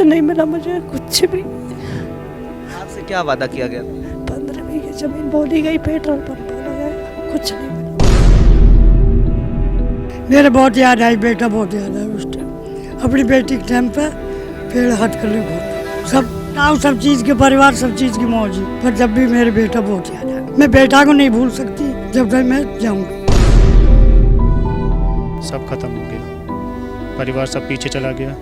कुछ नहीं मिला मुझे, कुछ भी। आपसे क्या वादा किया गया? 15 बीघे जमीन बोली गई, पेट्रोल पंप बोला गया, कुछ नहीं मिला। मेरे बहुत याद आई, बेटा बहुत याद आया उस टाइम, अपनी बेटी के टाइम पे पेड़ हाथ कर ले बहुत सब गाँव, सब चीज़ के परिवार, सब चीज़ की मौजी, पर जब भी मेरे बेटा बहुत याद आया। मैं बेटा को नहीं भूल सकती जब तक मैं जाऊँगी। सब खत्म हो गया, परिवार सब पीछे चला गया।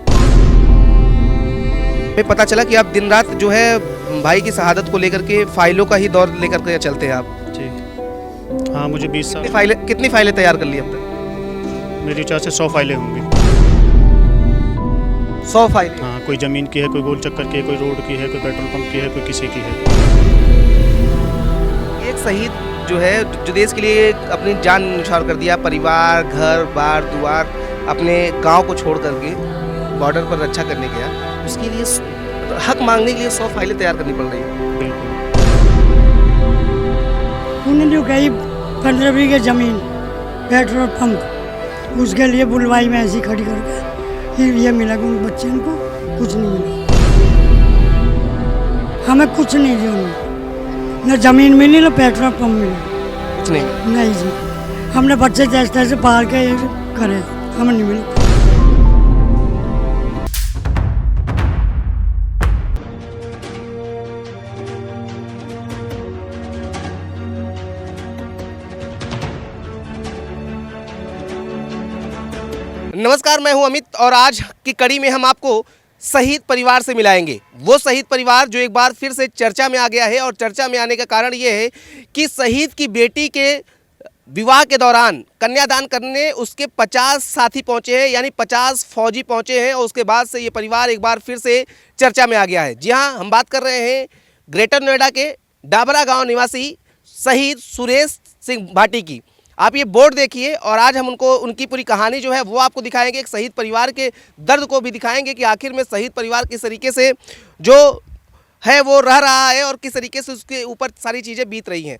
हमें पता चला कि आप दिन रात जो है भाई की शहादत को लेकर के फाइलों का ही दौर लेकर के चलते हैं आप। जी हाँ, मुझे 20 साल। कितनी फाइलें तैयार कर ली अब तक? मेरे विचार से 100 फाइलें होंगी। 100 फाइलें? हाँ, कोई ज़मीन की है, कोई गोल चक्कर की है, कोई रोड की है, कोई पेट्रोल पंप की है, कोई किसी की है। एक शहीद जो है, जो देश के लिए अपनी जान न्यौछावर कर दिया, परिवार, घर बार दुआर, अपने गांव को छोड़ करके बॉर्डर पर रक्षा करने गया, उसके लिए हक मांगने के लिए 100 फाइलें तैयार करनी पड़ रही है। बिल्कुल। उन्होंने जो कही 15 बीघे जमीन, पेट्रोल पंप, उसके लिए बुलवाई में ऐसी खड़ी करके ये मिला कि उन बच्चे को कुछ नहीं मिला। हमें कुछ नहीं दिया उन्होंने, न जमीन मिली न पेट्रोल पंप मिला, कुछ नहीं। नहीं जी, हमने बच्चे जैसे तैसे पाल के ये करे, हमें नहीं मिला। नमस्कार, मैं हूं अमित और आज की कड़ी में हम आपको शहीद परिवार से मिलाएंगे। वो शहीद परिवार जो एक बार फिर से चर्चा में आ गया है, और चर्चा में आने का कारण ये है कि शहीद की बेटी के विवाह के दौरान कन्यादान करने उसके 50 साथी पहुंचे हैं, यानी 50 फौजी पहुंचे हैं, और उसके बाद से ये परिवार एक बार फिर से चर्चा में आ गया है। जी हाँ, हम बात कर रहे हैं ग्रेटर नोएडा के डाबरा गाँव निवासी शहीद सुरेश सिंह भाटी की। आप ये बोर्ड देखिए, और आज हम उनकी पूरी कहानी जो है वो आपको दिखाएंगे। एक शहीद परिवार के दर्द को भी दिखाएंगे कि आखिर में शहीद परिवार किस तरीके से जो है वो रह रहा है और किस तरीके से उसके ऊपर सारी चीज़ें बीत रही हैं।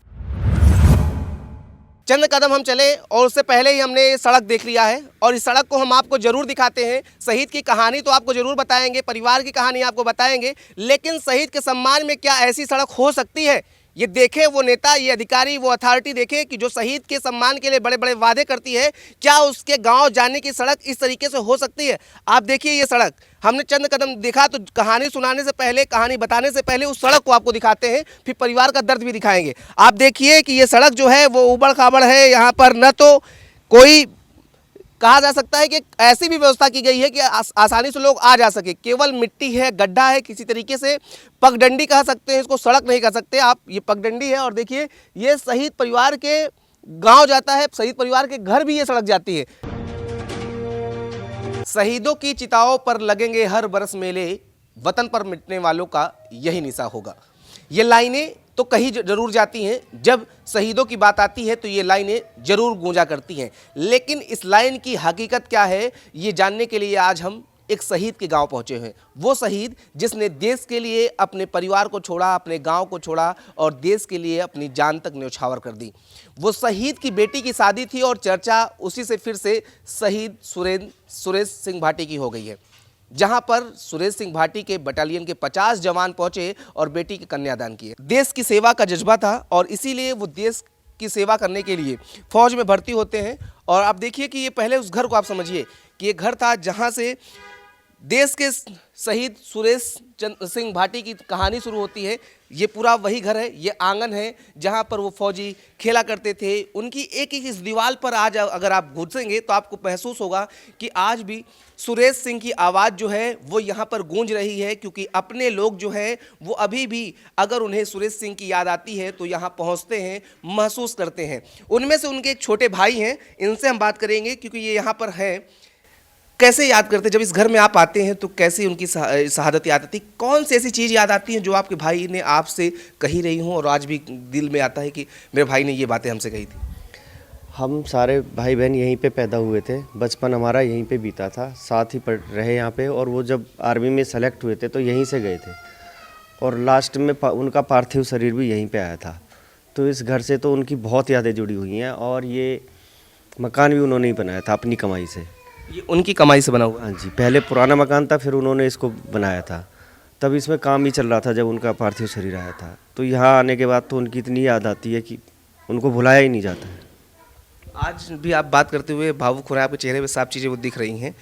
चंद कदम हम चले और उससे पहले ही हमने सड़क देख लिया है, और इस सड़क को हम आपको ज़रूर दिखाते हैं। शहीद की कहानी तो आपको ज़रूर बताएंगे, परिवार की कहानी आपको बताएंगे, लेकिन शहीद के सम्मान में क्या ऐसी सड़क हो सकती है, ये देखे वो नेता, ये अधिकारी, वो अथॉरिटी देखे कि जो शहीद के सम्मान के लिए बड़े बड़े वादे करती है, क्या उसके गांव जाने की सड़क इस तरीके से हो सकती है। आप देखिए ये सड़क, हमने चंद कदम देखा, तो कहानी सुनाने से पहले, कहानी बताने से पहले उस सड़क को आपको दिखाते हैं, फिर परिवार का दर्द भी दिखाएंगे। आप देखिए कि ये सड़क जो है वो उबड़ खाबड़ है, यहाँ पर न तो कोई कहा जा सकता है कि ऐसी भी व्यवस्था की गई है कि आसानी से लोग आ जा सके, केवल मिट्टी है, गड्ढा है, किसी तरीके से पगडंडी कह सकते हैं इसको, सड़क नहीं कह सकते आप, ये पगडंडी है। और देखिए ये शहीद परिवार के गांव जाता है, शहीद परिवार के घर भी ये सड़क जाती है। शहीदों की चिताओं पर लगेंगे हर बरस मेले, वतन पर मिटने वालों का यही निशा होगा। ये लाइनें तो कहीं जरूर जाती हैं, जब शहीदों की बात आती है तो ये लाइनें जरूर गूंजा करती हैं, लेकिन इस लाइन की हकीकत क्या है ये जानने के लिए आज हम एक शहीद के गांव पहुंचे हैं। वो शहीद जिसने देश के लिए अपने परिवार को छोड़ा, अपने गांव को छोड़ा, और देश के लिए अपनी जान तक न्यौछावर कर दी। वो शहीद की बेटी की शादी थी, और चर्चा उसी से फिर से शहीद सुरेश सिंह भाटी की हो गई है, जहां पर सुरेश सिंह भाटी के बटालियन के 50 जवान पहुंचे और बेटी के कन्यादान किए। देश की सेवा का जज्बा था, और इसीलिए वो देश की सेवा करने के लिए फौज में भर्ती होते हैं। और आप देखिए कि ये पहले उस घर को आप समझिए कि ये घर था जहां से देश के शहीद सुरेश सिंह भाटी की कहानी शुरू होती है। ये पूरा वही घर है, ये आंगन है जहाँ पर वो फौजी खेला करते थे। उनकी एक एक इस दीवार पर आज अगर आप घुसेंगे तो आपको महसूस होगा कि आज भी सुरेश सिंह की आवाज़ जो है वो यहाँ पर गूंज रही है, क्योंकि अपने लोग जो है वो अभी भी अगर उन्हें सुरेश सिंह की याद आती है तो यहाँ पहुँचते हैं, महसूस करते हैं। उनमें से उनके एक छोटे भाई हैं, इनसे हम बात करेंगे क्योंकि ये यहाँ पर हैं। कैसे याद करते, जब इस घर में आप आते हैं तो कैसे उनकी शहादत याद आती, कौन सी ऐसी चीज़ याद आती है जो आपके भाई ने आपसे कही रही हूँ और आज भी दिल में आता है कि मेरे भाई ने ये बातें हमसे कही थी? हम सारे भाई बहन यहीं पे पैदा हुए थे, बचपन हमारा यहीं पे बीता था, साथ ही पढ़ रहे यहाँ पे, और वो जब आर्मी में सेलेक्ट हुए थे तो यहीं से गए थे, और लास्ट में उनका पार्थिव शरीर भी यहीं पे आया था। तो इस घर से तो उनकी बहुत यादें जुड़ी हुई हैं, और ये मकान भी उन्होंने ही बनाया था अपनी कमाई से। ये उनकी कमाई से बना हुआ है। हाँ जी, पहले पुराना मकान था, फिर उन्होंने इसको बनाया था। तब इसमें काम ही चल रहा था जब उनका पार्थिव शरीर आया था। तो यहाँ आने के बाद तो उनकी इतनी याद आती है कि उनको भुलाया ही नहीं जाता है। आज भी आप बात करते हुए भावुक हो रहे हैं, आपके चेहरे पे साफ चीज़ें वो दिख रही हैं।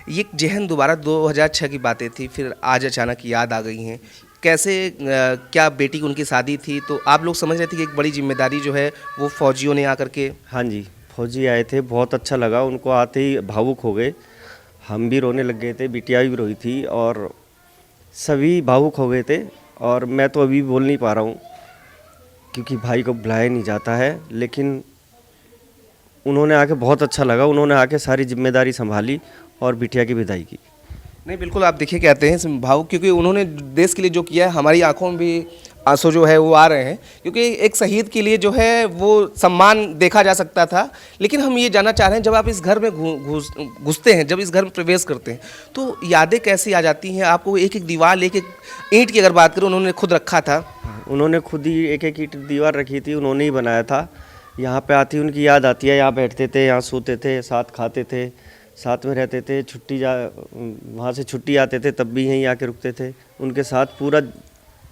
ये जहन दोबारा 2006 की बातें थी, फिर आज अचानक याद आ गई हैं। कैसे क्या बेटी की उनकी शादी थी तो आप लोग समझ रहे थे कि एक बड़ी जिम्मेदारी जो है वो फौजियों ने आकर के। हाँ जी, फौजी आए थे, बहुत अच्छा लगा। उनको आते ही भावुक हो गए, हम भी रोने लग गए थे, बिटिया भी रोई थी और सभी भावुक हो गए थे। और मैं तो अभी बोल नहीं पा रहा हूँ क्योंकि भाई को बुलाया नहीं जाता है। लेकिन उन्होंने आके बहुत अच्छा लगा, उन्होंने आके सारी जिम्मेदारी संभाली और बिटिया की विदाई की। नहीं बिल्कुल, आप देखिए कहते हैं भावुक, क्योंकि उन्होंने देश के लिए जो किया है, हमारी आंखों में भी आंसू जो है वो आ रहे हैं। क्योंकि एक शहीद के लिए जो है वो सम्मान देखा जा सकता था। लेकिन हम ये जानना चाह रहे हैं, जब आप इस घर में घुसते हैं, जब इस घर में प्रवेश करते हैं, तो यादें कैसी आ जाती हैं आपको? एक एक दीवार, एक एक ईंट की अगर बात करें, उन्होंने खुद रखा था। उन्होंने खुद ही एक एक ईंट दीवार रखी थी, उन्होंने ही बनाया था। यहाँ पे आती उनकी याद आती है, यहाँ बैठते थे, यहाँ सोते थे, साथ खाते थे, साथ में रहते थे। वहाँ से छुट्टी आते थे तब भी यहीं आके रुकते थे। उनके साथ पूरा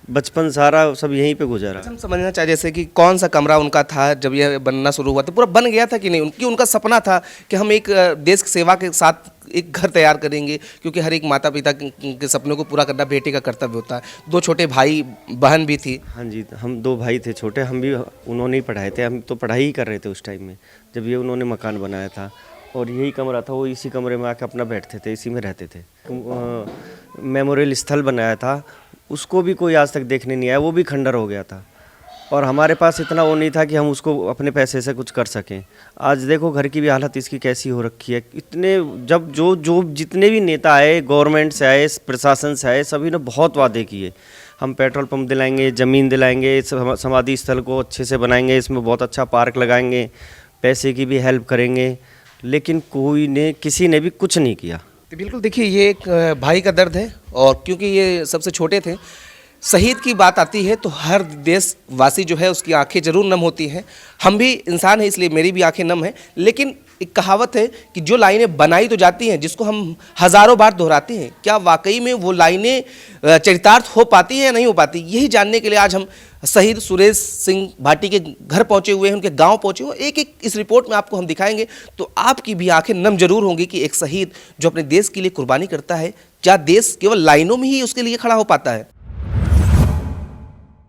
बचपन सारा सब यहीं पे गुजारा। हम समझना चाहे जैसे कि कौन सा कमरा उनका था जब यह बनना शुरू हुआ, तो पूरा बन गया था कि नहीं? उनका सपना था कि हम एक देश की सेवा के साथ एक घर तैयार करेंगे, क्योंकि हर एक माता पिता के सपनों को पूरा करना बेटे का कर्तव्य होता है। 2 छोटे भाई बहन भी थी। हाँ जी, हम 2 भाई थे छोटे, हम भी उन्होंने ही पढ़ाए थे। हम तो पढ़ाई ही कर रहे थे उस टाइम में जब ये उन्होंने मकान बनाया था। और यही कमरा था, वो इसी कमरे में आके अपना बैठते थे, इसी में रहते थे। मेमोरियल स्थल बनाया था, उसको भी कोई आज तक देखने नहीं आया, वो भी खंडर हो गया था। और हमारे पास इतना वो नहीं था कि हम उसको अपने पैसे से कुछ कर सकें। आज देखो घर की भी हालत इसकी कैसी हो रखी है। इतने जब जो जितने भी नेता आए, गवर्नमेंट से आए, प्रशासन से आए, सभी ने बहुत वादे किए। हम पेट्रोल पंप दिलाएंगे, ज़मीन दिलाएंगे, समाधि स्थल को अच्छे से बनाएंगे, इसमें बहुत अच्छा पार्क लगाएंगे, पैसे की भी हेल्प करेंगे। लेकिन किसी ने भी कुछ नहीं किया। तो बिल्कुल देखिए, ये एक भाई का दर्द है। और क्योंकि ये सबसे छोटे थे, शहीद की बात आती है तो हर देशवासी जो है उसकी आंखें जरूर नम होती हैं। हम भी इंसान हैं, इसलिए मेरी भी आंखें नम हैं। लेकिन एक कहावत है कि जो लाइनें बनाई तो जाती हैं, जिसको हम हज़ारों बार दोहराते हैं, क्या वाकई में वो लाइनें चरितार्थ हो पाती हैं या नहीं हो पाती? यही जानने के लिए आज हम शहीद सुरेश सिंह भाटी के घर पहुंचे हुए हैं, उनके गांव पहुंचे हुए। एक एक इस रिपोर्ट में आपको हम दिखाएंगे, तो आपकी भी आंखें नम जरूर होंगी कि एक शहीद जो अपने देश के लिए कुर्बानी करता है, क्या देश केवल लाइनों में ही उसके लिए खड़ा हो पाता है?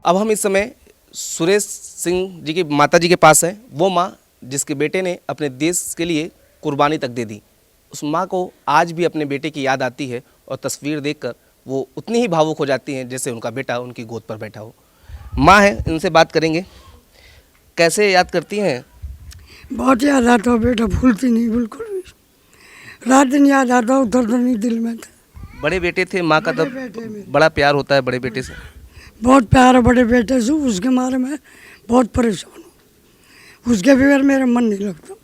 अब हम इस समय सुरेश सिंह जी की माता जी के पास हैं। वो माँ जिसके बेटे ने अपने देश के लिए कुर्बानी तक दे दी, उस माँ को आज भी अपने बेटे की याद आती है और तस्वीर देखकर वो उतनी ही भावुक हो जाती हैं जैसे उनका बेटा उनकी गोद पर बैठा हो। माँ है, इनसे बात करेंगे। कैसे याद करती हैं? बहुत याद आता हो बेटा, भूलती नहीं बिल्कुल भी। रात दिन याद आता हो, दर्द नहीं दिल में था। बड़े बेटे थे, माँ का तब बेटे में बड़ा प्यार होता है बड़े बेटे से। बहुत प्यार है बड़े बेटे से, उसके मारे में बहुत परेशान हूँ। उसके बगैर मेरा मन नहीं लगता।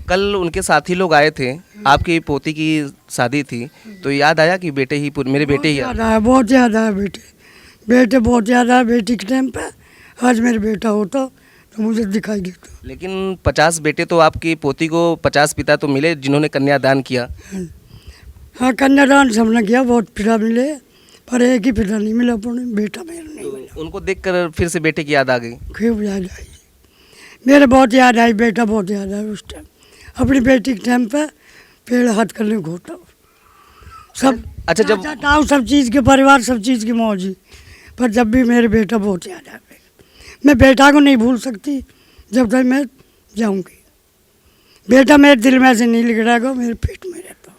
कल उनके साथी लोग आए थे, आपकी पोती की शादी थी, तो याद आया कि बेटे ही मेरे बेटे ही याद आया, बहुत याद आया बेटे बहुत याद आया। बेटी के टाइम पे आज मेरा बेटा होता तो मुझे दिखाई देता। लेकिन 50 बेटे तो आपकी पोती को 50 पिता तो मिले जिन्होंने कन्यादान किया। हाँ, कन्यादान सबने किया, बहुत पिता मिले, पर एक ही पिता नहीं मिला, बेटा मेरा नहीं मिला। उनको देखकर फिर से बेटे की याद आ गई। खूब याद आई, मेरे बहुत याद आई, बेटा बहुत याद आया। उस टाइम अपनी बेटी के टाइम पे पेड़ हाथ करने घोटा सब। अच्छा, जब ताऊ सब चीज़ के परिवार, सब चीज़ की मौजी, पर जब भी मेरे बेटा बहुत याद आया। मैं बेटा को नहीं भूल सकती जब तक मैं जाऊंगी। बेटा मेरे दिल में से नहीं लिखा, मेरे पेट में रहता।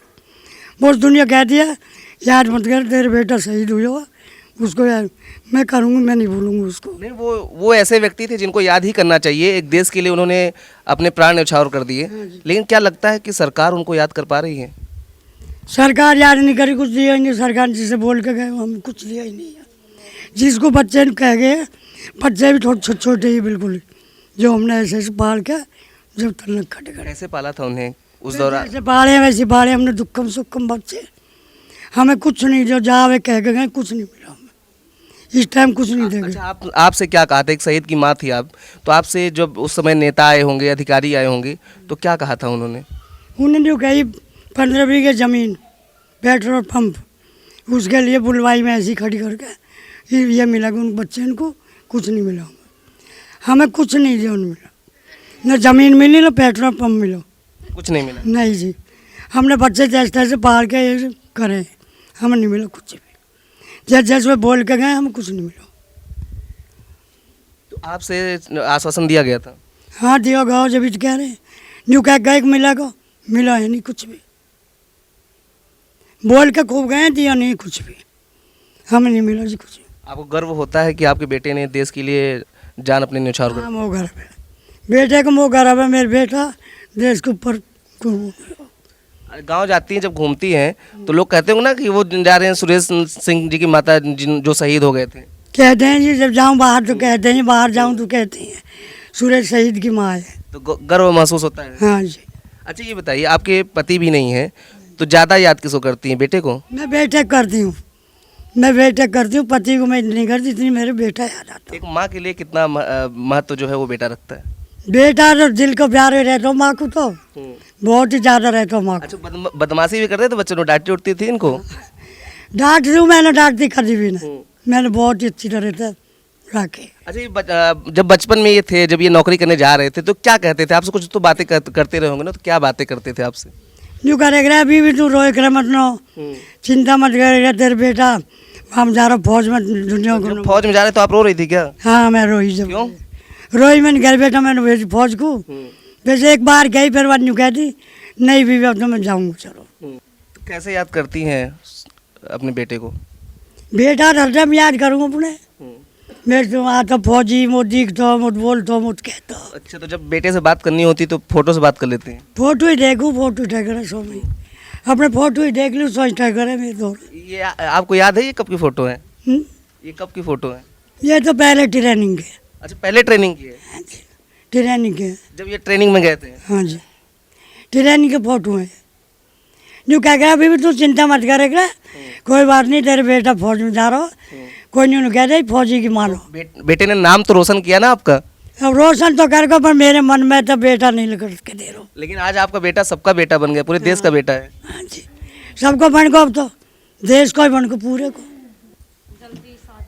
बहुत दुनिया कहती है याद मत कर, तेरे बेटा शहीद हुआ, उसको याद मैं करूँगी, मैं नहीं भूलूंगी उसको। नहीं, वो ऐसे व्यक्ति थे जिनको याद ही करना चाहिए। एक देश के लिए उन्होंने अपने प्राण न्यौछावर कर दिए। लेकिन क्या लगता है कि सरकार उनको याद कर पा रही है? सरकार याद नहीं करी, कुछ दिया ही नहीं। सरकार जिसे बोल के गए हम कुछ दिया ही नहीं है। जिसको बच्चे कह गए, बच्चे भी छोटे छोटे ही बिल्कुल, जो हमने ऐसे ऐसे पाल के जब तक खड़े खड़े कैसे पाला था उन्हें उस दौरान? जैसे पाले वैसे पाले हमने, दुक्कम सुक्कम बच्चे, हमें कुछ नहीं, जो जावे कह के गए कुछ नहीं मिला हमें। इस टाइम कुछ नहीं देगा। अच्छा, आपसे क्या कहा था? एक शहीद की माँ थी आप, तो आपसे जब उस समय नेता आए होंगे, अधिकारी आए होंगे, तो क्या कहा था उन्होंने? उन्होंने जो कही 15 बीघे ज़मीन, पेट्रोल पंप, उसके लिए बुलवाई में ऐसी खड़ी करके ये मिला कि उन बच्चे को कुछ नहीं मिला, हमें कुछ नहीं दिया मिला, न ज़मीन मिली न पेट्रोल पंप मिला, कुछ नहीं मिला। नहीं जी। हमने बच्चे जैसे तैसे पाल के ये करे, हमें नहीं मिला कुछ भी, जैसे जैसे बोल के गए हमें कुछ नहीं मिला। तो आपसे आश्वासन दिया गया था? हाँ दिया गाँव जब भी कह रहे न्यू कह गए मिला को, मिला है नहीं कुछ भी, बोल के खूब गए, दिया नहीं कुछ भी, हमें नहीं मिला जी कुछ भी। आपको गर्व होता है कि आपके बेटे ने देश के लिए जान अपने न्यौछावर कर हाँ मोह गर्व है, बेटे को मोह गर्व है, मेरे बेटा देश के ऊपर गांव जाती हैं जब घूमती हैं तो लोग कहते होंगे ना कि वो जा रहे हैं सुरेश सिंह जी की माता जो शहीद हो गए थे। कहते हैं जी, जब जाऊँ बाहर तो कहते हैं, बाहर जाऊँ तो कहते हैं सुरेश शहीद की माँ है। तो गर्व महसूस होता है। हाँ जी। अच्छा ये बताइए, आपके पति भी नहीं हैं तो ज़्यादा याद किसको करती हैं, बेटे को? मैं बेटे करती हूँ, मैं बेटे करती हूँ, पति को मैं नहीं करती, इतनी मेरे बेटा याद आता। एक माँ के लिए कितना महत्व जो है वो बेटा रखता है? बेटा तो दिल को प्यार में रहता हूँ माँ को, तो बहुत ही ज़्यादा रहता हूँ माँ को। अच्छा बदमाशी भी करते थे बच्चों को, डांटती उठती थी इनको? डांट दूँ, मैंने डांटती कभी भी ना, मैंने बहुत ही अच्छी तरह से रखे। अच्छा ये जब बचपन में ये थे, जब ये नौकरी करने जा रहे थे तो क्या कहते थे आपसे? कुछ तो बातें करते रहे होंगे ना, तो क्या बातें करते थे आपसे? यूँ करेगा अभी भी तू रोए करे मत नो, चिंता मत करेगा तेरे बेटा, हम जा रहे फौज में दुनिया को। जब फौज में जा रहे तो आप रो रही थी क्या? हाँ मैं रोई, जब क्यों? रोई मैंने घर बेटा मैंने भेजी फौज को, वैसे एक बार गई फिर बाद यूँ कहती नहीं बीवी अब तो मैं जाऊँगा चलो। तो कैसे याद करती हैं अपने बेटे को? बेटा हरदम याद करूँगा अपने, मेरे तो आता फौजी मुझ दिखता मुझ बोलता मुझ कहता। अच्छा तो जब बेटे से बात करनी होती तो फोटो से बात कर लेते हैं? फोटो ही देखूँ, फोटो उठा करे सो में अपने फोटो ही देख लूँ, सोच उठा करे मेरे दो। ये आपको याद है ये कब की फ़ोटो है? ये कब की फ़ोटो है? ये तो पहले ट्रेनिंग के। अच्छा पहले ट्रेनिंग की है? हाँ जी, ट्रेनिंग के। जब ये ट्रेनिंग में गए थे? हाँ जी, ट्रेनिंग के फोटो है। जो कह गया अभी भी तू चिंता मत करेगा, कोई बात नहीं, तेरे बेटा फौज में जा रहा हो, कोई नहीं कह दे फौजी की मानो। बेटे ने नाम तो रोशन किया ना आपका? अब रोशन तो कर, पर मेरे मन में तो बेटा नहीं लग के दे रहा। लेकिन आज आपका बेटा सबका बेटा बन गया, पूरे देश का बेटा है। हाँ जी, सबको बन को, अब तो देश को ही बन को, पूरे को।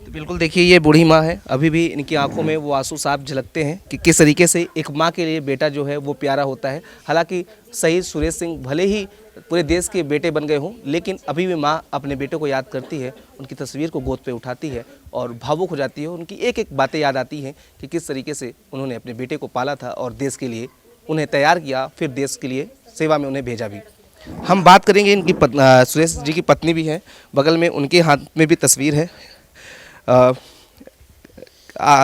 तो बिल्कुल देखिए ये बूढ़ी माँ है, अभी भी इनकी आंखों में वो आंसू साफ झलकते हैं कि किस तरीके से एक माँ के लिए बेटा जो है वो प्यारा होता है। हालांकि शहीद सुरेश सिंह भले ही पूरे देश के बेटे बन गए हों, लेकिन अभी भी माँ अपने बेटे को याद करती है, उनकी तस्वीर को गोद पे उठाती है और भावुक हो जाती है। उनकी एक एक बातें याद आती हैं कि किस तरीके से उन्होंने अपने बेटे को पाला था और देश के लिए उन्हें तैयार किया, फिर देश के लिए सेवा में उन्हें भेजा भी। हम बात करेंगे इनकी सुरेश जी की पत्नी भी है, बगल में उनके हाथ में भी तस्वीर है।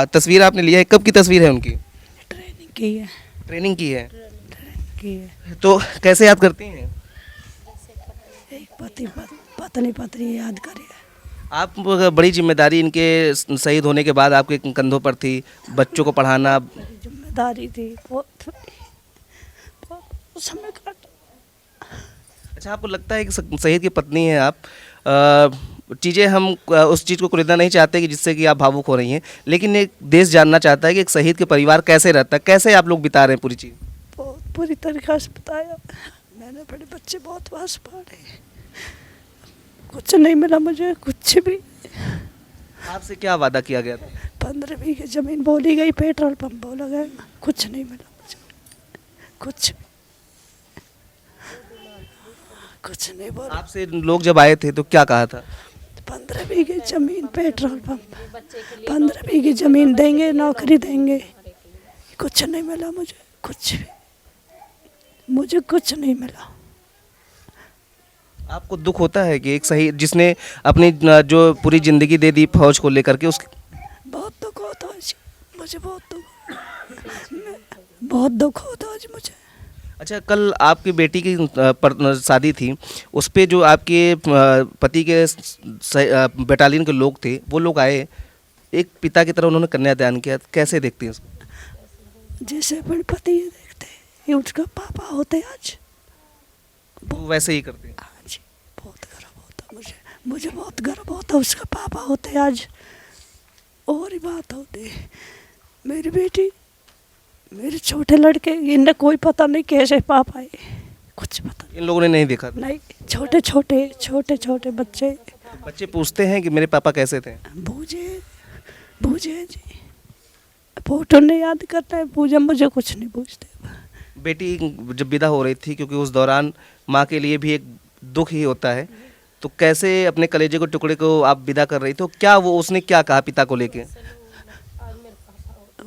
तस्वीर आपने लिया है, कब की तस्वीर है उनकी? ट्रेनिंग की है। ट्रेनिंग की है? की है। तो कैसे याद करती हैं? एक पत्नी पत्नी याद करिए। आप बड़ी जिम्मेदारी इनके शहीद होने के बाद आपके कंधों पर थी, बच्चों को पढ़ाना। जिम्मेदारी थी बहुत समय काट। अच्छा आपको लगता है कि शहीद की पत्नी हैं आप, चीज़ें हम उस चीज़ को खरीदना नहीं चाहते कि जिससे कि आप भावुक हो रही हैं, लेकिन एक देश जानना चाहता है कि एक शहीद के परिवार कैसे रहता है, कैसे आप लोग बिता रहे हैं पूरी चीज़? बहुत पूरी तरीक़ा से बताया मैंने, बड़े बच्चे बहुत वास पड़े, कुछ नहीं मिला मुझे, कुछ भी। आपसे क्या वादा किया गया था? 15 बीघे ज़मीन बोली गई, पेट्रोल पंप बोला गया, कुछ नहीं मिला मुझे, कुछ नहीं बोला। आपसे लोग जब आए थे तो क्या कहा था? 15 बीघे ज़मीन, पेट्रोल पंप, 15 बीघे ज़मीन देंगे, नौकरी देंगे, कुछ नहीं मिला मुझे, कुछ भी, मुझे कुछ नहीं मिला। आपको दुख होता है कि एक शहीद जिसने अपनी जो पूरी ज़िंदगी दे दी फौज को लेकर के, उस बहुत दुख होता है मुझे, बहुत दुख होता है मुझे। अच्छा कल आपकी बेटी की शादी थी, उस पे जो आपके पति के बटालियन के लोग थे वो लोग आए, एक पिता की तरह उन्होंने कन्यादान किया, कैसे देखती हैं उसको? जैसे अपने पति ये देखते हैं, ये उसका पापा होते आज, वो वैसे ही करते हैं। हाँ जी, बहुत गर्व होता मुझे बहुत गर्व होता, उसका पापा होते आज। और ही बात होती, मेरी बेटी, मेरे छोटे लड़के, इन्हें कोई पता नहीं कैसे पापा है, कुछ पता इन लोगों ने नहीं देखा? नहीं। छोटे छोटे छोटे छोटे बच्चे बच्चे पूछते हैं कि मेरे पापा कैसे थे? बूझे बूझे जी, फोटो नहीं याद करते हैं, पूजा मुझे कुछ नहीं पूछते। बेटी जब विदा हो रही थी, क्योंकि उस दौरान माँ के लिए भी एक दुख ही होता है, तो कैसे अपने कलेजे को टुकड़े को आप विदा कर रही, तो क्या वो उसने क्या कहा पिता को लेके?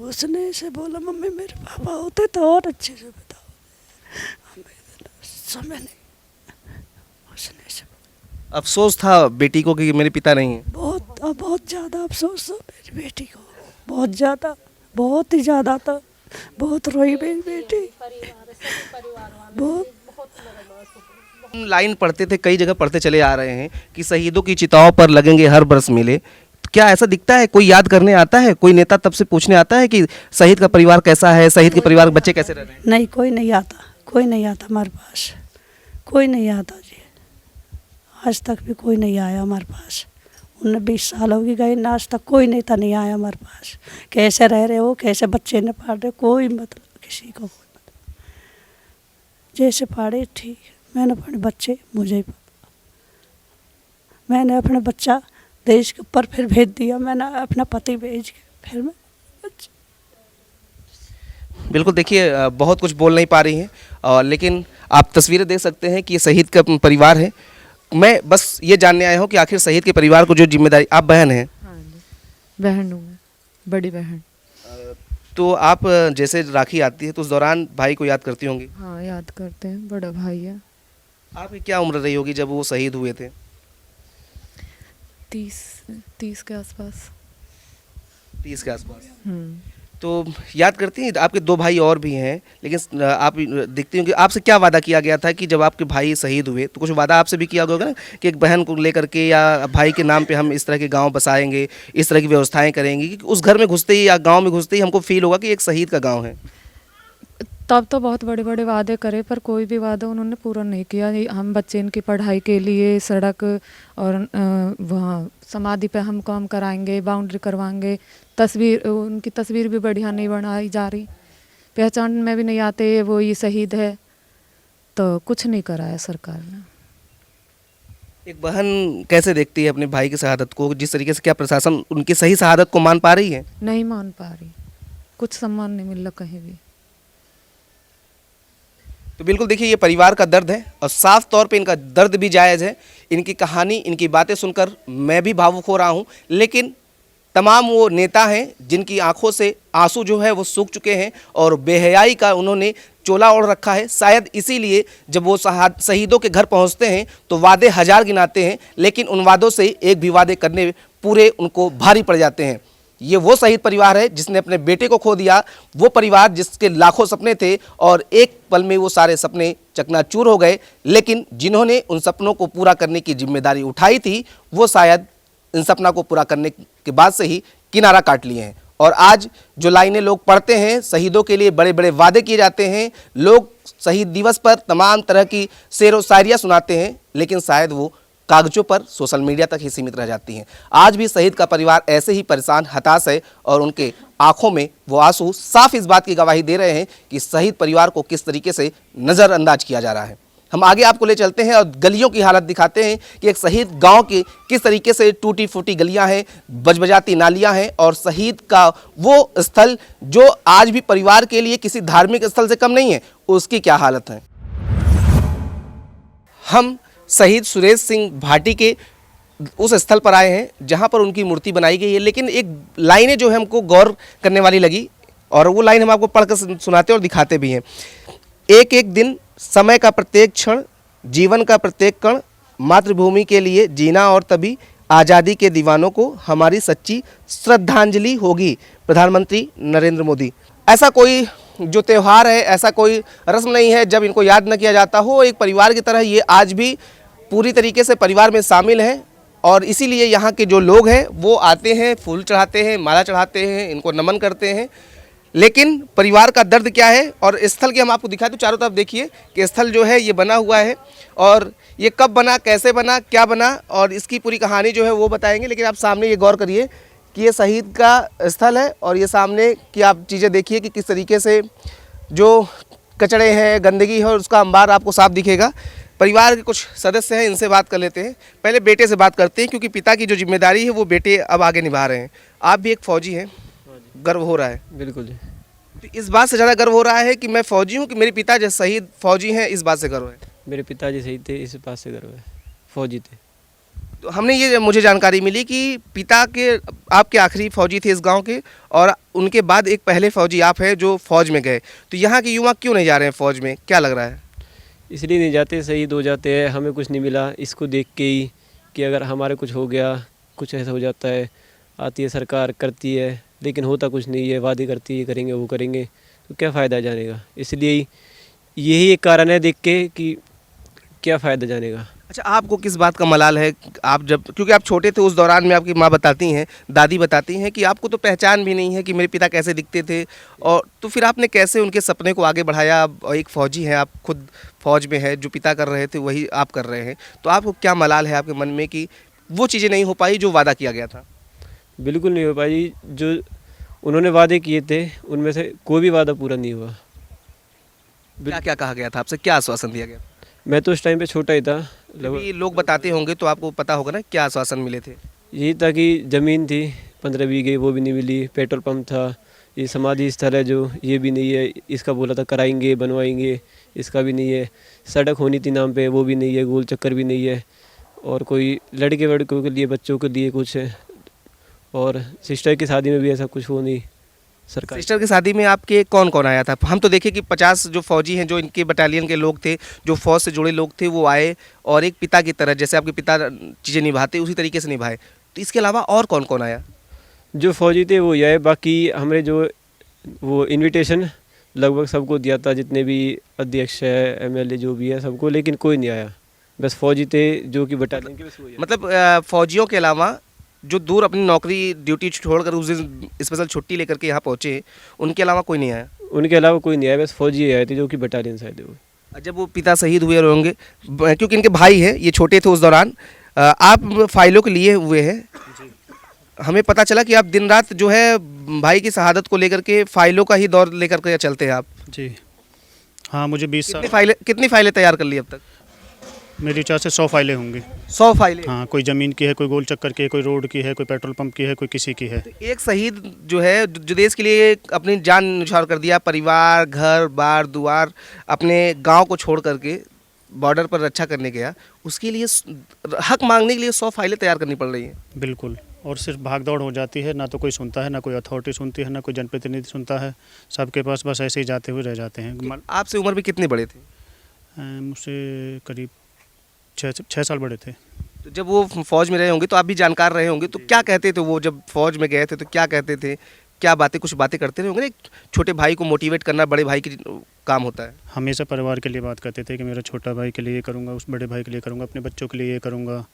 उसने ऐसे बोला, मम्मी मेरे पापा होते तो और अच्छे से बताओ, समय नहीं। उसने ऐसे अफसोस था बेटी को कि मेरे पिता नहीं है। बहुत ज़्यादा अफसोस था मेरी बेटी को, बहुत ज़्यादा, बहुत ही ज़्यादा था। बहुत रोई मेरी बेटी, बहुत। हम लाइन पढ़ते थे, कई जगह पढ़ते चले आ रहे हैं कि शहीदों की चिताओं पर लगेंगे हर बरस मेले। तो क्या ऐसा दिखता है? कोई याद करने आता है? कोई नेता तब से पूछने आता है कि शहीद का परिवार कैसा है, शहीद के परिवार के बच्चे कैसे रह रहे हैं? नहीं, कोई नहीं आता, कोई नहीं आता हमारे पास, कोई नहीं आता जी। आज तक भी कोई नहीं आया हमारे पास। 19-20 साल हो गए ना, आज तक कोई नेता नहीं आया हमारे पास। कैसे रह रहे हो, कैसे बच्चे ने पाल रहे, कोई मतलब किसी को कोई मतलब। जैसे पाड़े ठीक है, मैंने अपने बच्चे, मुझे ही पता। मैंने अपना बच्चा देश के ऊपर फिर भेज दिया, मैंने अपना पति भेज के फिर मैं बिल्कुल, देखिए बहुत कुछ बोल नहीं पा रही हैं, और लेकिन आप तस्वीरें देख सकते हैं कि ये शहीद का परिवार है। मैं बस ये जानने आया हूँ कि आखिर शहीद के परिवार को जो जिम्मेदारी, आप बहन हैं? हाँ जी, बहन हूँ मैं, बड़ी बहन। तो आप जैसे राखी आती है तो उस दौरान भाई को याद करती होंगी? हाँ, याद करते हैं, बड़ा भाई है। आपकी क्या उम्र रही होगी जब वो शहीद हुए थे? 30 के आसपास। 30 के आसपास। हम्म। तो याद करती हैं? आपके 2 भाई और भी हैं, लेकिन आप देखती होंगी, आपसे क्या वादा किया गया था कि जब आपके भाई शहीद हुए तो कुछ वादा आपसे भी किया गया होगा ना कि एक बहन को लेकर के या भाई के नाम पे हम इस तरह के गांव बसाएंगे, इस तरह की व्यवस्थाएं करेंगे, कि उस घर में घुसते ही या गांव में घुसते ही हमको फील होगा कि एक शहीद का गांव है। तब तो बहुत बड़े बड़े वादे करे, पर कोई भी वादा उन्होंने पूरा नहीं किया। हम बच्चे इनकी पढ़ाई के लिए सड़क और वहाँ समाधि पे हम काम कराएंगे, बाउंड्री करवाएंगे, तस्वीर, उनकी तस्वीर भी बढ़िया नहीं बनाई जा रही, पहचान में भी नहीं आते वो ये शहीद है, तो कुछ नहीं करा है सरकार ने। एक बहन कैसे देखती है अपने भाई की शहादत को? जिस तरीके से, क्या प्रशासन उनकी सही शहादत को मान पा रही है? नहीं मान पा रही, कुछ सम्मान नहीं मिल रहा कहीं भी। तो बिल्कुल देखिए, ये परिवार का दर्द है और साफ तौर पे इनका दर्द भी जायज़ है। इनकी कहानी, इनकी बातें सुनकर मैं भी भावुक हो रहा हूँ, लेकिन तमाम वो नेता हैं जिनकी आंखों से आंसू जो है वो सूख चुके हैं और बेहयाई का उन्होंने चोला ओढ़ रखा है। शायद इसीलिए जब वो शहीदों के घर पहुंचते हैं तो वादे 1000 गिनाते हैं, लेकिन उन वादों से एक भी वादे करने पूरे उनको भारी पड़ जाते हैं। ये वो शहीद परिवार है जिसने अपने बेटे को खो दिया, वो परिवार जिसके लाखों सपने थे और एक पल में वो सारे सपने चकनाचूर हो गए। लेकिन जिन्होंने उन सपनों को पूरा करने की जिम्मेदारी उठाई थी, वो शायद इन सपना को पूरा करने के बाद से ही किनारा काट लिए हैं। और आज जो लाइनें लोग पढ़ते हैं, शहीदों के लिए बड़े बड़े वादे किए जाते हैं, लोग शहीद दिवस पर तमाम तरह की शेर व शायरियाँ सुनाते हैं, लेकिन शायद वो कागजों पर, सोशल मीडिया तक ही सीमित रह जाती हैं। आज भी शहीद का परिवार ऐसे ही परेशान, हताश है और उनके आंखों में वो आंसू साफ इस बात की गवाही दे रहे हैं कि शहीद परिवार को किस तरीके से नज़रअंदाज किया जा रहा है। हम आगे आपको ले चलते हैं और गलियों की हालत दिखाते हैं कि एक शहीद गांव की किस तरीके से टूटी फूटी गलियां हैं, बजबजाती नालियां हैं और शहीद का वो स्थल जो आज भी परिवार के लिए किसी धार्मिक स्थल से कम नहीं है, उसकी क्या हालत है। हम शहीद सुरेश सिंह भाटी के उस स्थल पर आए हैं जहां पर उनकी मूर्ति बनाई गई है, लेकिन एक लाइनें जो है हमको गौर करने वाली लगी और वो लाइन हम आपको पढ़कर सुनाते और दिखाते भी हैं। एक एक दिन, समय का प्रत्येक क्षण, जीवन का प्रत्येक कण, मातृभूमि के लिए जीना और तभी आज़ादी के दीवानों को हमारी सच्ची श्रद्धांजलि होगी। प्रधानमंत्री नरेंद्र मोदी। ऐसा कोई जो त्यौहार है, ऐसा कोई रस्म नहीं है जब इनको याद न किया जाता हो। एक परिवार की तरह ये आज भी पूरी तरीके से परिवार में शामिल हैं और इसीलिए यहाँ के जो लोग हैं वो आते हैं, फूल चढ़ाते हैं, माला चढ़ाते हैं, इनको नमन करते हैं। लेकिन परिवार का दर्द क्या है और स्थल की हम आपको दिखाएं तो चारों तरफ देखिए कि स्थल जो है ये बना हुआ है और ये कब बना, कैसे बना, क्या बना और इसकी पूरी कहानी जो है वो बताएंगे। लेकिन आप सामने ये गौर करिए कि ये शहीद का स्थल है और ये सामने की आप चीज़ें देखिए कि किस तरीके से जो कचड़े हैं, गंदगी है और उसका अंबार आपको साफ दिखेगा। परिवार के कुछ सदस्य हैं, इनसे बात कर लेते हैं। पहले बेटे से बात करते हैं क्योंकि पिता की जो जिम्मेदारी है वो बेटे अब आगे निभा रहे हैं। आप भी एक फौजी हैं, गर्व हो रहा है? बिल्कुल जी। तो इस बात से ज़्यादा गर्व हो रहा है कि मैं फौजी हूँ कि मेरे पिता जो शहीद फौजी हैं, इस बात से गर्व है? मेरे पिताजी शहीद थे, इस बात से गर्व है, फौजी थे। तो हमने ये मुझे जानकारी मिली कि पिता के आपके आखिरी फौजी थे इस गांव के और उनके बाद एक पहले फौजी आप हैं जो फौज में गए। तो यहाँ के युवा क्यों नहीं जा रहे हैं फौज में, क्या लग रहा है? इसलिए नहीं जाते, शहीद हो जाते हैं, हमें कुछ नहीं मिला। इसको देख के ही कि अगर हमारे कुछ हो गया, कुछ ऐसा हो जाता है, आती है सरकार करती है लेकिन होता कुछ नहीं है, वादे करती है करेंगे वो करेंगे, तो क्या फ़ायदा जाने का। इसलिए यही एक कारण है देख के कि क्या फ़ायदा जाने का। अच्छा, आपको किस बात का मलाल है? आप जब, क्योंकि आप छोटे थे उस दौरान में, आपकी माँ बताती हैं, दादी बताती हैं कि आपको तो पहचान भी नहीं है कि मेरे पिता कैसे दिखते थे, और तो फिर आपने कैसे उनके सपने को आगे बढ़ाया? अब एक फ़ौजी हैं, आप खुद फौज में है, जो पिता कर रहे थे वही आप कर रहे हैं, तो आपको क्या मलाल है आपके मन में कि वो चीज़ें नहीं हो पाई जो वादा किया गया था? बिल्कुल नहीं हो पाई। जो उन्होंने वादे किए थे उनमें से कोई भी वादा पूरा नहीं हुआ। क्या क्या कहा गया था आपसे, क्या आश्वासन दिया गया? मैं तो उस टाइम पे छोटा ही था। अभी लोग बताते होंगे तो आपको पता होगा ना क्या आश्वासन मिले थे? यही था कि ज़मीन थी 15 बीघे, वो भी नहीं मिली। पेट्रोल पंप था, ये समाधि स्थल है जो, ये भी नहीं है। इसका बोला था कराएंगे, बनवाएंगे, इसका भी नहीं है। सड़क होनी थी नाम पे, वो भी नहीं है। गोल चक्कर भी नहीं है। और कोई लड़के वड़कों के लिए, बच्चों के लिए कुछ है। और सिस्टर की शादी में भी ऐसा कुछ हो नहीं सरकार। सिस्टर की शादी में आपके कौन कौन आया था? हम तो देखे कि 50 जो फौजी हैं, जो इनके बटालियन के लोग थे, जो फौज से जुड़े लोग थे, वो आए और एक पिता की तरह, जैसे आपके पिता चीज़ें निभाते उसी तरीके से निभाए। तो इसके अलावा और कौन कौन आया? जो फौजी थे वो आए, बाकी हमने जो वो इनविटेशन लगभग सबको दिया था, जितने भी अध्यक्ष है, MLA जो भी है सबको, लेकिन कोई नहीं आया। बस फौजी थे जो कि बटालियन के, बस वो आए। मतलब फौजियों के अलावा जो दूर अपनी नौकरी ड्यूटी छोड़कर उस दिन स्पेशल छुट्टी लेकर के यहाँ पहुँचे, उनके अलावा कोई नहीं आया? उनके अलावा कोई नहीं आया, बस फौजी आए थे जो कि बटालियन से आए थे वो। जब वो पिता शहीद हुए होंगे, क्योंकि इनके भाई हैं, ये छोटे थे उस दौरान, आप फाइलों के लिए हुए हैं, हमें पता चला कि आप दिन रात जो है भाई की शहादत को लेकर के फाइलों का ही दौर लेकर के चलते हैं आप। जी हाँ, मुझे 20 साल। कितनी फाइलें तैयार कर ली अब तक? मेरे विचार से 100 फाइलें होंगी। 100 फाइलें? हाँ, कोई ज़मीन की है, कोई गोल चक्कर की है, कोई रोड की है, कोई पेट्रोल पंप की है, कोई किसी की है। एक शहीद जो है, जो देश के लिए अपनी जान न्यौछावर कर दिया, परिवार, घर बार दुआर, अपने गांव को छोड़ करके बॉर्डर पर रक्षा करने गया, उसके लिए हक मांगने के लिए 100 फाइलें तैयार करनी पड़ रही हैं। बिल्कुल, और सिर्फ भाग दौड़ हो जाती है, ना तो कोई सुनता है, ना कोई अथॉरिटी सुनती है, ना कोई जनप्रतिनिधि सुनता है। सबके पास बस ऐसे ही जाते हुए रह जाते हैं। आपसे उम्र में कितने बड़े थे? मुझसे करीब 6 साल बड़े थे। तो जब वो फौज में रहे होंगे तो आप भी जानकार रहे होंगे, तो क्या कहते थे वो जब फौज में गए थे, तो क्या कहते थे, क्या बातें, कुछ बातें करते रहे होंगे? एक छोटे भाई को मोटिवेट करना बड़े भाई की काम होता है। हमेशा परिवार के लिए बात करते थे कि मेरा छोटा भाई के लिए ये करूँगा, उस बड़े भाई के लिए करूँगा, अपने बच्चों के लिए ये करूँगा।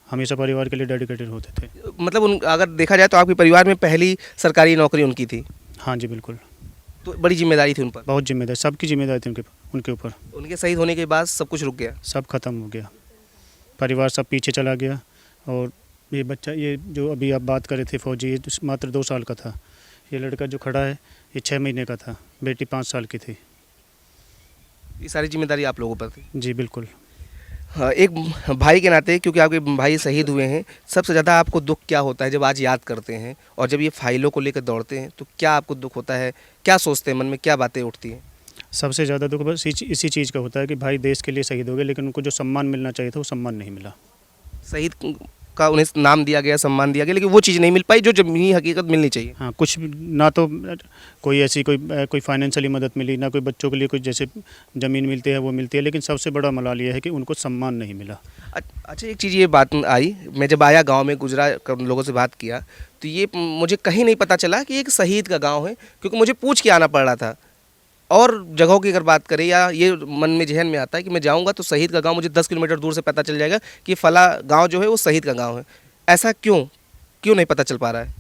हमेशा परिवार के लिए डेडिकेटेड होते थे। मतलब अगर देखा जाए तो आपके परिवार में पहली सरकारी नौकरी उनकी थी? हाँ जी, बिल्कुल। तो बड़ी जिम्मेदारी थी उन पर? बहुत जिम्मेदारी, सबकी जिम्मेदारी थी उनके ऊपर। उनके शहीद होने के बाद सब कुछ रुक गया? सब खत्म हो गया, परिवार सब पीछे चला गया। और ये बच्चा, ये जो अभी आप बात कर रहे थे फौजी, ये मात्र 2 साल का था। ये लड़का जो खड़ा है ये 6 महीने का था। बेटी 5 साल की थी। ये सारी जिम्मेदारी आप लोगों पर थी? जी बिल्कुल। हाँ, एक भाई के नाते, क्योंकि आपके भाई शहीद हुए हैं, सबसे ज़्यादा आपको दुख क्या होता है जब आज याद करते हैं और जब ये फाइलों को लेकर दौड़ते हैं, तो क्या आपको दुख होता है, क्या सोचते हैं मन में, क्या बातें उठती हैं? सबसे ज़्यादा दुख बस इसी चीज़ का होता है कि भाई देश के लिए शहीद हो गए, लेकिन उनको जो सम्मान मिलना चाहिए था वो सम्मान नहीं मिला। शहीद का उन्हें नाम दिया गया, सम्मान दिया गया, लेकिन वो चीज़ नहीं मिल पाई जो ज़मीनी हकीकत मिलनी चाहिए। हाँ, कुछ ना तो कोई ऐसी कोई फाइनेंशियली मदद मिली, ना कोई बच्चों के लिए कुछ जैसे ज़मीन मिलती है वो मिलती है, लेकिन सबसे बड़ा मलाल ये है कि उनको सम्मान नहीं मिला। अच्छा, एक चीज़ ये बात आई, मैं जब आया गांव में, गुजरा, लोगों से बात किया, तो ये मुझे कहीं नहीं पता चला कि एक शहीद का गांव है, क्योंकि मुझे पूछ के आना पड़ रहा था। और जगहों की अगर बात करें, या ये मन में जहन में आता है कि मैं जाऊंगा तो शहीद का गांव मुझे 10 किलोमीटर दूर से पता चल जाएगा कि फला गांव जो है वो शहीद का गांव है। ऐसा क्यों नहीं पता चल पा रहा है?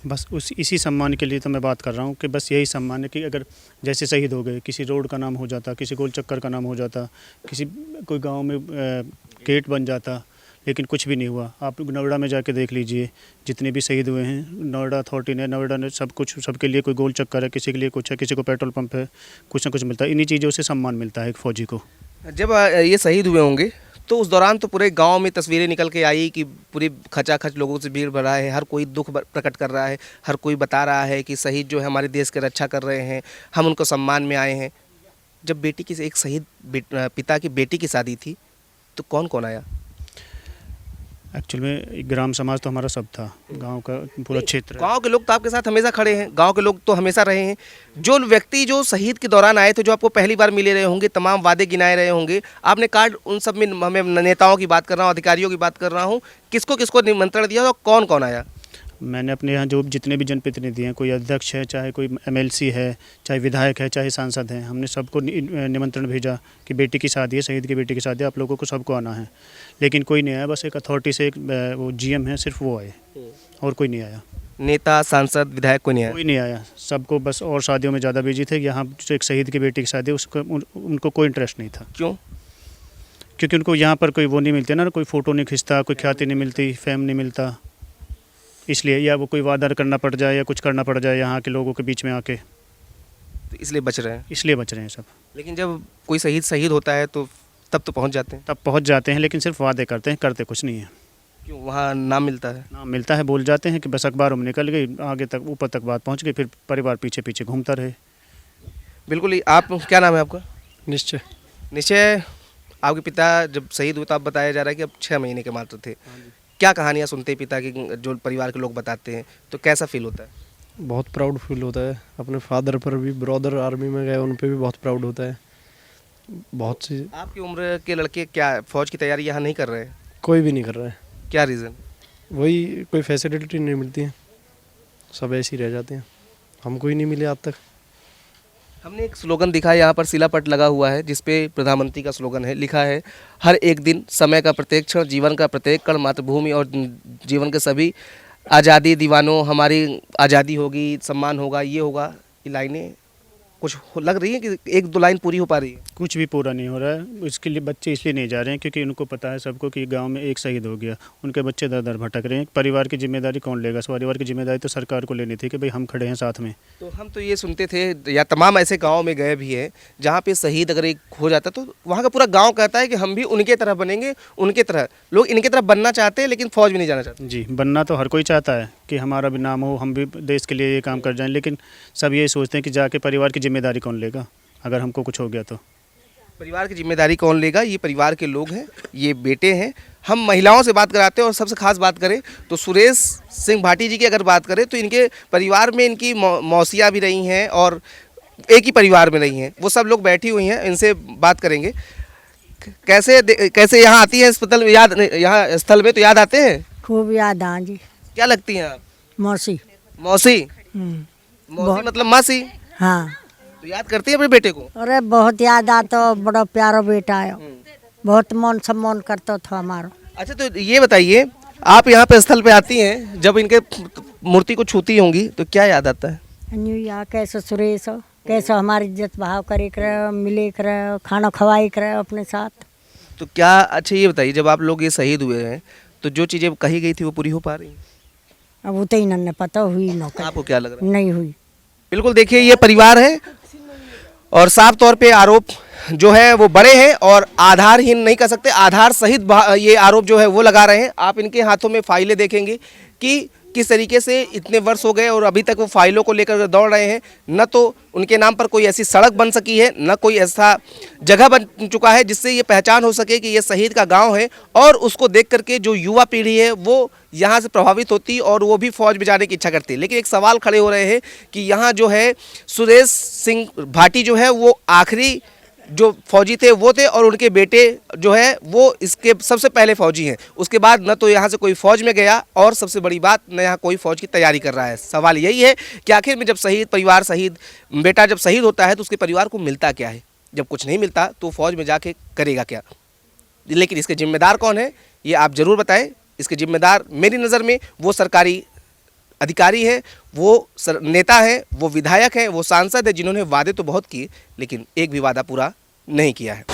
बस इसी सम्मान के लिए तो मैं बात कर रहा हूँ कि बस यही सम्मान है कि अगर जैसे शहीद हो गए, किसी रोड का नाम हो जाता, किसी गोल चक्कर का नाम हो जाता, किसी कोई गांव में गेट बन जाता, लेकिन कुछ भी नहीं हुआ। आप नोएडा में जाके देख लीजिए, जितने भी शहीद हुए हैं, नोएडा अथॉरिटी ने, नोएडा ने सब कुछ, सबके लिए कोई गोल चक्कर है, किसी के लिए कुछ है, किसी को पेट्रोल पंप है, कुछ ना कुछ मिलता है। इन्हीं चीज़ों से सम्मान मिलता है एक फ़ौजी को। जब ये शहीद हुए होंगे तो उस दौरान तो पूरे गांव में तस्वीरें निकल के आई कि पूरी खचाखच लोगों से भीड़ भरा है, हर कोई दुख प्रकट कर रहा है, हर कोई बता रहा है कि शहीद जो है हमारे देश की रक्षा कर रहे हैं, हम उनको सम्मान में आए हैं। जब बेटी की एक शहीद पिता की बेटी की शादी थी तो कौन कौन आया? एक्चुअल में ग्राम समाज तो हमारा सब था, गांव का पूरा क्षेत्र। गांव के लोग तो आपके साथ हमेशा खड़े हैं, गांव के लोग तो हमेशा रहे हैं। जो व्यक्ति जो शहीद के दौरान आए थे, जो आपको पहली बार मिले रहे होंगे, तमाम वादे गिनाए रहे होंगे, आपने कार्ड उन सब में, हमें नेताओं की बात कर रहा हूँ, अधिकारियों की बात कर रहा हूँ, किसको किसको निमंत्रण दिया और कौन कौन आया? मैंने अपने यहाँ जो जितने भी जनप्रतिनिधि हैं, कोई अध्यक्ष है, चाहे कोई एमएलसी है, चाहे विधायक है, चाहे सांसद हैं, हमने सबको निमंत्रण भेजा कि बेटी की शादी है, शहीद की बेटी की शादी है, आप लोगों को सबको आना है। लेकिन कोई नहीं आया, बस एक अथॉरिटी से एक वो जीएम है, सिर्फ वो आए और कोई नहीं आया। नेता, सांसद, विधायक कोई नहीं आया? कोई नहीं आया, सबको बस और शादियों में ज़्यादा बिजी थे। यहाँ जो एक शहीद की बेटी की शादी है, उसको उनको कोई इंटरेस्ट नहीं था। क्यों? क्योंकि उनको यहाँ पर कोई वो नहीं मिलती ना, कोई फ़ोटो नहीं खिंचता, कोई ख्याति नहीं मिलती, फेम नहीं मिलता, इसलिए, या वो कोई वादा करना पड़ जाए या कुछ करना पड़ जाए यहाँ के लोगों के बीच में आके, तो इसलिए बच रहे हैं? इसलिए बच रहे हैं सब। लेकिन जब कोई शहीद होता है तो तब तो पहुंच जाते हैं। तब पहुंच जाते हैं, लेकिन सिर्फ वादे करते हैं, करते कुछ नहीं है। क्यों? वहाँ नाम मिलता है? नाम मिलता है, बोल जाते हैं कि बस अखबारों में निकल गई, आगे तक ऊपर तक बात पहुंच गई, फिर परिवार पीछे पीछे घूमता रहे। बिल्कुल ही। आप, क्या नाम है आपका? निश्चय। निश्चय, आपके पिता जब शहीद हुए तो आप बताया जा रहा है कि अब 6 महीने के मात्र थे। क्या कहानियाँ सुनते हैं पिता की, जो परिवार के लोग बताते हैं, तो कैसा फील होता है? बहुत प्राउड फील होता है। अपने फादर पर भी, ब्रदर आर्मी में गए, उन पर भी बहुत प्राउड होता है। बहुत सी। आपकी उम्र के लड़के क्या फौज की तैयारी यहाँ नहीं कर रहे हैं? कोई भी नहीं कर रहा है। क्या रीज़न? वही, कोई फैसिलिटी नहीं मिलती है, सब ऐसे ही रह जाते हैं। हमको ही नहीं मिले आज तक। हमने एक स्लोगन दिखा है, यहाँ पर शिलापट लगा हुआ है जिस पे प्रधानमंत्री का स्लोगन है, लिखा है, हर एक दिन समय का प्रत्येक क्षण, जीवन का प्रत्येक कण, मातृभूमि और जीवन के सभी आज़ादी दीवानों, हमारी आज़ादी होगी, सम्मान होगा, ये होगा। ये लाइनें कुछ लग रही है कि एक दो लाइन पूरी हो पा रही है? कुछ भी पूरा नहीं हो रहा है। इसके लिए बच्चे इसलिए नहीं जा रहे हैं क्योंकि उनको पता है सबको कि गांव में एक शहीद हो गया, उनके बच्चे दर दर भटक रहे हैं। परिवार की जिम्मेदारी कौन लेगा? परिवार की जिम्मेदारी तो सरकार को लेनी थी कि भाई हम खड़े हैं साथ में। तो हम तो ये सुनते थे, या तमाम ऐसे गाँव में गए भी हैं जहाँ पे शहीद अगर एक हो जाता तो वहाँ का पूरा गाँव कहता है कि हम भी उनके तरह बनेंगे, उनके तरह। लोग इनके तरह बनना चाहते हैं लेकिन फौज में नहीं जाना चाहते। जी, बनना तो हर कोई चाहता है कि हमारा भी नाम हो, हम भी देश के लिए ये काम कर जाएं, लेकिन सब यही सोचते हैं कि जाके परिवार की जिम्मेदारी कौन लेगा अगर हमको कुछ हो गया तो। परिवार की जिम्मेदारी कौन लेगा? ये परिवार के लोग हैं, ये बेटे हैं। हम महिलाओं से बात कराते हैं और सबसे खास बात करें तो सुरेश सिंह भाटी जी की अगर बात करें तो इनके परिवार में इनकी मौसियाँ भी रही हैं और एक ही परिवार में रही हैं। वो सब लोग बैठी हुई हैं, इनसे बात करेंगे। कैसे यहाँ आती है अस्पताल में, याद यहाँ स्थल में तो याद आते हैं? खूब याद आ जी। क्या लगती हैं आप? मौसी। मौसी? मौसी मतलब मासी? हाँ। तो याद करती है अपने बेटे को? अरे बहुत याद आता, बड़ा प्यारा बेटा है, बहुत मन सम्मान करता था हमारा। अच्छा, तो ये बताइए, आप यहाँ पे स्थल पे आती हैं, जब इनके मूर्ति को छूती होंगी तो क्या याद आता है? न्यू या कैसे सुरेश हो, कैसे हमारी इज्जत भाव करे कर, मिले कर, खाना खवाई कर अपने साथ। तो क्या, अच्छा ये बताइए, जब आप लोग ये शहीद हुए हैं तो जो चीज़ें कही गई थी वो पूरी हो पा रही? अब वो तो ही न पता हुई न, आपको क्या लग रहा है? नहीं हुई। बिल्कुल, देखिए ये परिवार है और साफ तौर पे आरोप जो है वो बड़े हैं और आधारहीन नहीं कर सकते, आधार सहित ये आरोप जो है वो लगा रहे हैं। आप इनके हाथों में फाइलें देखेंगे कि किस तरीके से इतने वर्ष हो गए और अभी तक वो फाइलों को लेकर दौड़ रहे हैं। न तो उनके नाम पर कोई ऐसी सड़क बन सकी है, न कोई ऐसा जगह बन चुका है जिससे ये पहचान हो सके कि ये शहीद का गांव है, और उसको देख करके जो युवा पीढ़ी है वो यहाँ से प्रभावित होती और वो भी फौज में जाने की इच्छा करती है। लेकिन एक सवाल खड़े हो रहे हैं कि यहाँ जो है सुरेश सिंह भाटी जो है वो आखिरी जो फौजी थे वो थे और उनके बेटे जो है वो इसके सबसे पहले फौजी हैं। उसके बाद न तो यहाँ से कोई फौज में गया और सबसे बड़ी बात न यहाँ कोई फौज की तैयारी कर रहा है। सवाल यही है कि आखिर में जब बेटा जब शहीद होता है तो उसके परिवार को मिलता क्या है? जब कुछ नहीं मिलता तो फौज में जाके करेगा क्या? लेकिन इसके जिम्मेदार कौन है ये आप ज़रूर बताएं। इसके जिम्मेदार मेरी नज़र में वो सरकारी अधिकारी है, वो नेता है, वो विधायक है, वो सांसद है, जिन्होंने वादे तो बहुत किए लेकिन एक भी वादा पूरा नहीं किया है।